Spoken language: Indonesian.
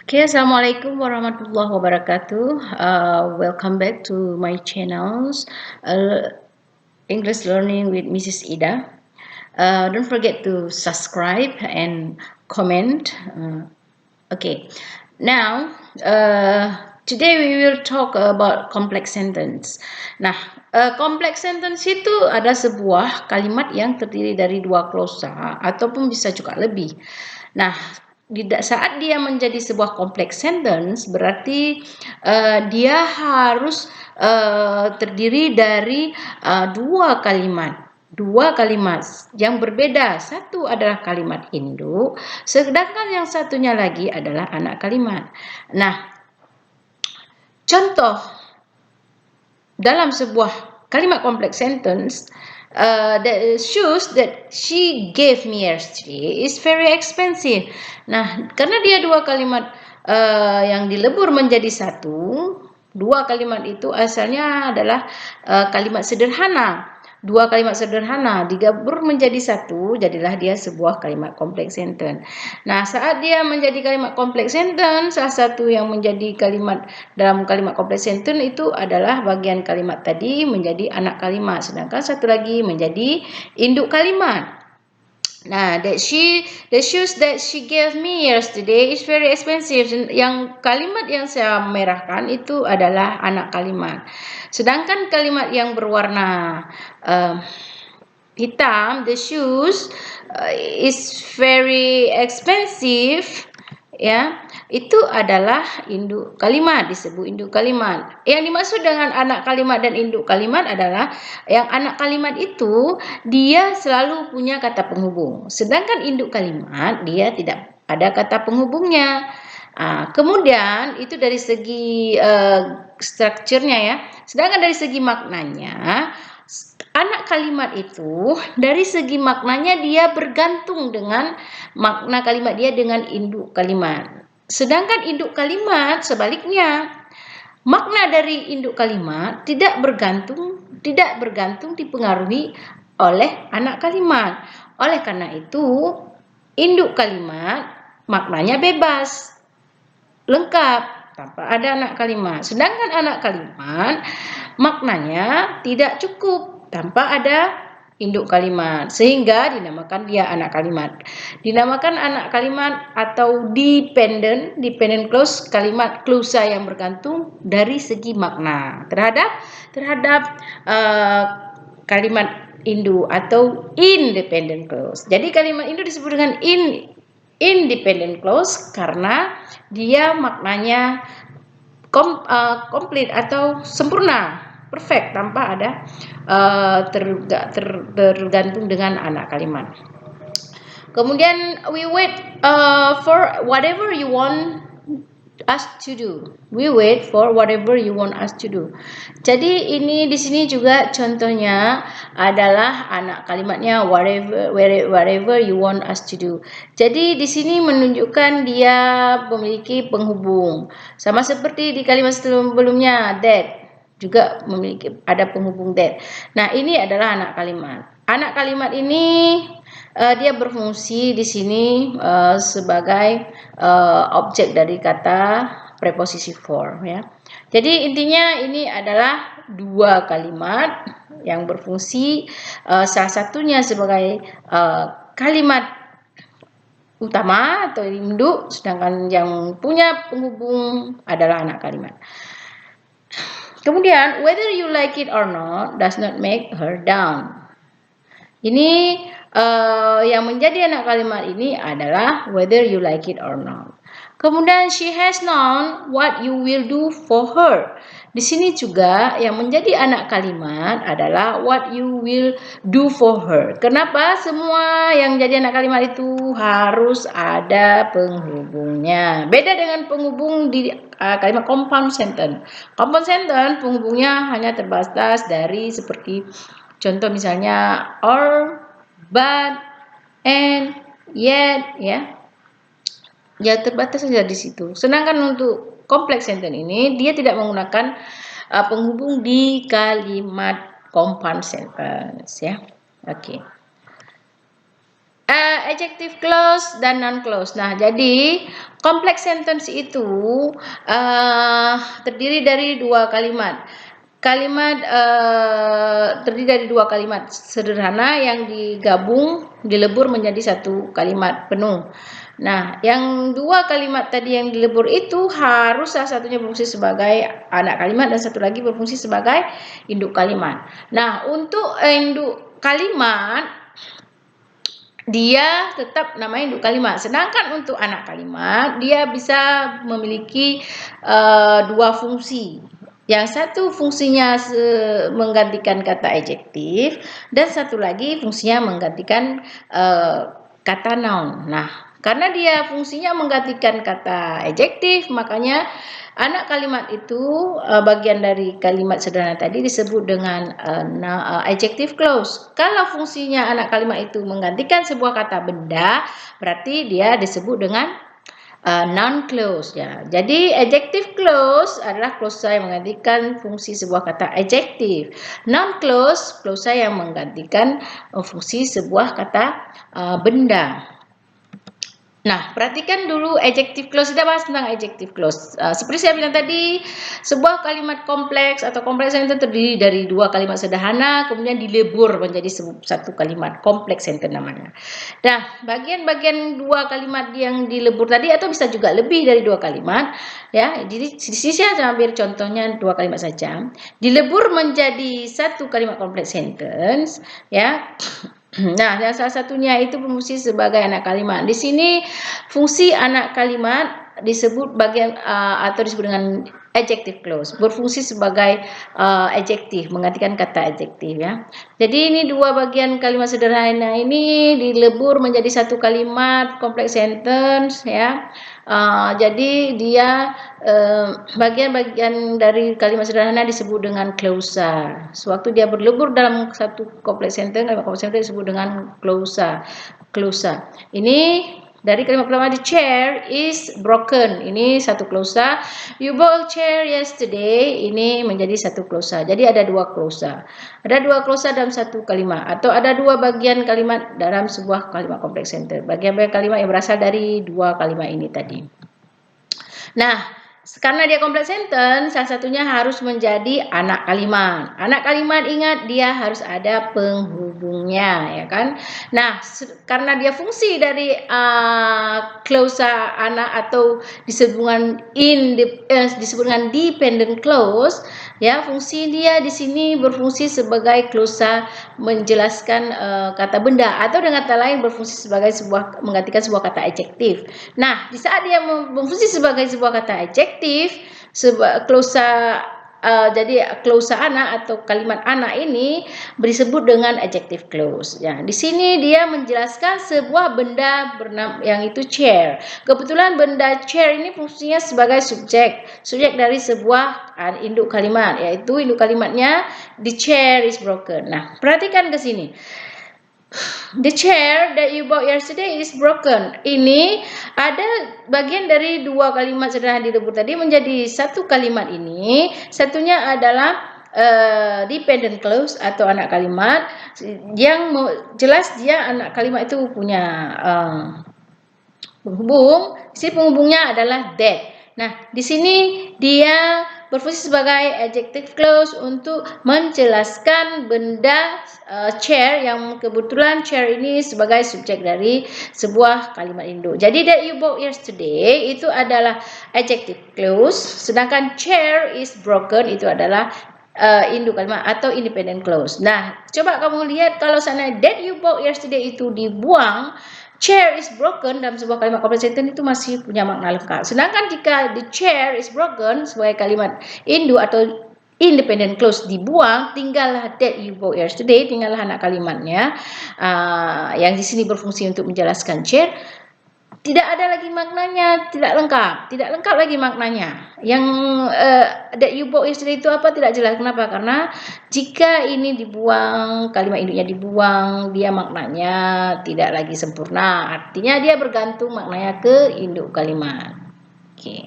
Okay, Assalamualaikum warahmatullahi wabarakatuh. Welcome back to my channels, English Learning with Mrs. Ida. Don't forget to subscribe and comment. Okay, now today we will talk about complex sentence. Nah, complex sentence itu ada sebuah kalimat yang terdiri dari dua klausa ataupun bisa juga lebih. Nah, saat dia menjadi sebuah complex sentence berarti dia harus terdiri dari dua kalimat yang berbeda. Satu adalah kalimat induk, sedangkan yang satunya lagi adalah anak kalimat. Nah, contoh dalam sebuah kalimat complex sentence, the shoes that she gave me yesterday is very expensive. Nah, karena dia dua kalimat yang dilebur menjadi satu, dua kalimat itu asalnya adalah kalimat sederhana. Dua kalimat sederhana digabur menjadi satu, jadilah dia sebuah kalimat complex sentence. Nah, saat dia menjadi kalimat complex sentence, salah satu yang menjadi kalimat dalam kalimat complex sentence itu adalah bagian kalimat tadi menjadi anak kalimat, sedangkan satu lagi menjadi induk kalimat. Nah, the shoes that she gave me yesterday is very expensive. Yang kalimat yang saya merahkan itu adalah anak kalimat. Sedangkan kalimat yang berwarna hitam, the shoes is very expensive, ya, itu adalah induk kalimat, disebut induk kalimat. Yang dimaksud dengan anak kalimat dan induk kalimat adalah yang anak kalimat itu dia selalu punya kata penghubung, sedangkan induk kalimat dia tidak ada kata penghubungnya. Kemudian itu dari segi strukturnya, ya. Sedangkan dari segi maknanya, anak kalimat itu dari segi maknanya dia bergantung dengan makna kalimat dia dengan induk kalimat. Sedangkan induk kalimat sebaliknya, makna dari induk kalimat tidak bergantung dipengaruhi oleh anak kalimat. Oleh karena itu, induk kalimat maknanya bebas, lengkap tanpa ada anak kalimat. Sedangkan anak kalimat maknanya tidak cukup tanpa ada induk kalimat, sehingga dinamakan dia anak kalimat. Dinamakan anak kalimat atau dependent clause, kalimat klausa yang bergantung dari segi makna terhadap kalimat induk atau independent clause. Jadi kalimat induk disebut dengan independent clause karena dia maknanya komplit atau sempurna, perfect, tanpa ada tergantung dengan anak kalimat. Kemudian we wait for whatever you want us to do. We wait for whatever you want us to do. Jadi ini di sini juga contohnya adalah anak kalimatnya whatever you want us to do. Jadi di sini menunjukkan dia memiliki penghubung. Sama seperti di kalimat sebelumnya, that juga memiliki ada penghubung that. Nah, ini adalah anak kalimat. Anak kalimat ini dia berfungsi di sini sebagai objek dari kata preposisi for, ya. Jadi intinya ini adalah dua kalimat yang berfungsi, salah satunya sebagai kalimat utama atau induk, sedangkan yang punya penghubung adalah anak kalimat. Kemudian whether you like it or not does not make her down. Ini yang menjadi anak kalimat ini adalah whether you like it or not. Kemudian she has known what you will do for her. Di sini juga yang menjadi anak kalimat adalah what you will do for her. Kenapa semua yang jadi anak kalimat itu harus ada penghubungnya? Beda dengan penghubung di kalimat compound sentence. Compound sentence penghubungnya hanya terbatas dari seperti contoh misalnya or, but, and, yet, ya. Ya terbatas saja di situ. Sedangkan untuk complex sentence ini dia tidak menggunakan penghubung di kalimat compound sentence, ya. Oke. Adjective clause dan non clause. Nah, jadi complex sentence itu terdiri dari dua kalimat. Terdiri dari dua kalimat sederhana yang digabung, dilebur menjadi satu kalimat penuh. Nah, yang dua kalimat tadi yang dilebur itu harus salah satunya berfungsi sebagai anak kalimat dan satu lagi berfungsi sebagai induk kalimat. Nah, untuk induk kalimat dia tetap namanya induk kalimat. Sedangkan untuk anak kalimat dia bisa memiliki dua fungsi. Yang satu fungsinya menggantikan kata adjektif dan satu lagi fungsinya menggantikan kata noun. Nah, karena dia fungsinya menggantikan kata adjektif, makanya anak kalimat itu bagian dari kalimat sederhana tadi disebut dengan adjective clause. Kalau fungsinya anak kalimat itu menggantikan sebuah kata benda, berarti dia disebut dengan noun clause ya. Jadi adjective clause adalah klausa yang menggantikan fungsi sebuah kata adjektif. Noun clause klausa yang menggantikan fungsi sebuah kata benda. Nah, perhatikan dulu adjective clause. Kita bahas tentang adjective clause. Seperti saya bilang tadi, sebuah kalimat kompleks atau kompleks sentence terdiri dari dua kalimat sederhana, kemudian dilebur menjadi satu kalimat kompleks sentence namanya. Nah, bagian-bagian dua kalimat yang dilebur tadi atau bisa juga lebih dari dua kalimat, ya. Jadi di sini saya ambil contohnya dua kalimat saja. Dilebur menjadi satu kalimat kompleks sentence, ya. Nah, dan salah satunya itu berfungsi sebagai anak kalimat. Di sini fungsi anak kalimat disebut bagian atau disebut dengan adjective clause, berfungsi sebagai adjektif, menggantikan kata adjektif ya. Jadi ini dua bagian kalimat sederhana ini dilebur menjadi satu kalimat kompleks sentence ya. Jadi dia bagian-bagian dari kalimat sederhana disebut dengan klausa. Sewaktu dia berlebur dalam satu kompleks sentence, kalimat kompleks sentence disebut dengan klausa. Klausa. Ini dari kalimat pertama, the chair is broken. Ini satu klausa. You bought a chair yesterday. Ini menjadi satu klausa. Jadi ada dua klausa. Ada dua klausa dalam satu kalimat. Atau ada dua bagian kalimat dalam sebuah kalimat kompleks sentence. Bagian-bagian kalimat yang berasal dari dua kalimat ini tadi. Nah, karena dia kompleks sentence, salah satunya harus menjadi anak kalimat. Anak kalimat ingat dia harus ada penghubungnya, ya kan? Nah, karena dia fungsi dari klausa anak atau disebut dengan dependent clause, ya, fungsi dia di sini berfungsi sebagai klausa menjelaskan kata benda atau dengan kata lain berfungsi sebagai menggantikan sebuah kata adjektif. Nah, di saat dia berfungsi sebagai sebuah kata adjektif, klausa jadi klausa anak atau kalimat anak ini disebut dengan adjective clause. Ya, di sini dia menjelaskan sebuah benda yang itu chair. Kebetulan benda chair ini fungsinya sebagai subjek dari sebuah induk kalimat, yaitu induk kalimatnya the chair is broken. Nah, perhatikan ke sini. The chair that you bought yesterday is broken. Ini ada bagian dari dua kalimat sederhana dilebur tadi menjadi satu kalimat ini. Satunya adalah dependent clause atau anak kalimat yang jelas dia anak kalimat itu punya penghubung. Si penghubungnya adalah that. Nah, di sini dia berfungsi sebagai adjective clause untuk menjelaskan benda chair yang kebetulan chair ini sebagai subjek dari sebuah kalimat induk. Jadi that you bought yesterday itu adalah adjective clause, sedangkan chair is broken itu adalah induk kalimat atau independent clause. Nah, coba kamu lihat kalau sana that you bought yesterday itu dibuang, chair is broken dalam sebuah kalimat kompleks sentence itu masih punya makna lengkap. Sedangkan jika the chair is broken sebagai kalimat induk atau independent clause dibuang, tinggallah that you bought yesterday, tinggallah anak kalimatnya yang di sini berfungsi untuk menjelaskan chair. Tidak ada lagi maknanya, tidak lengkap lagi maknanya. Yang that you bought yesterday itu apa tidak jelas. Kenapa? Karena jika ini dibuang, kalimat induknya dibuang, dia maknanya tidak lagi sempurna. Artinya dia bergantung maknanya ke induk kalimat. Oke.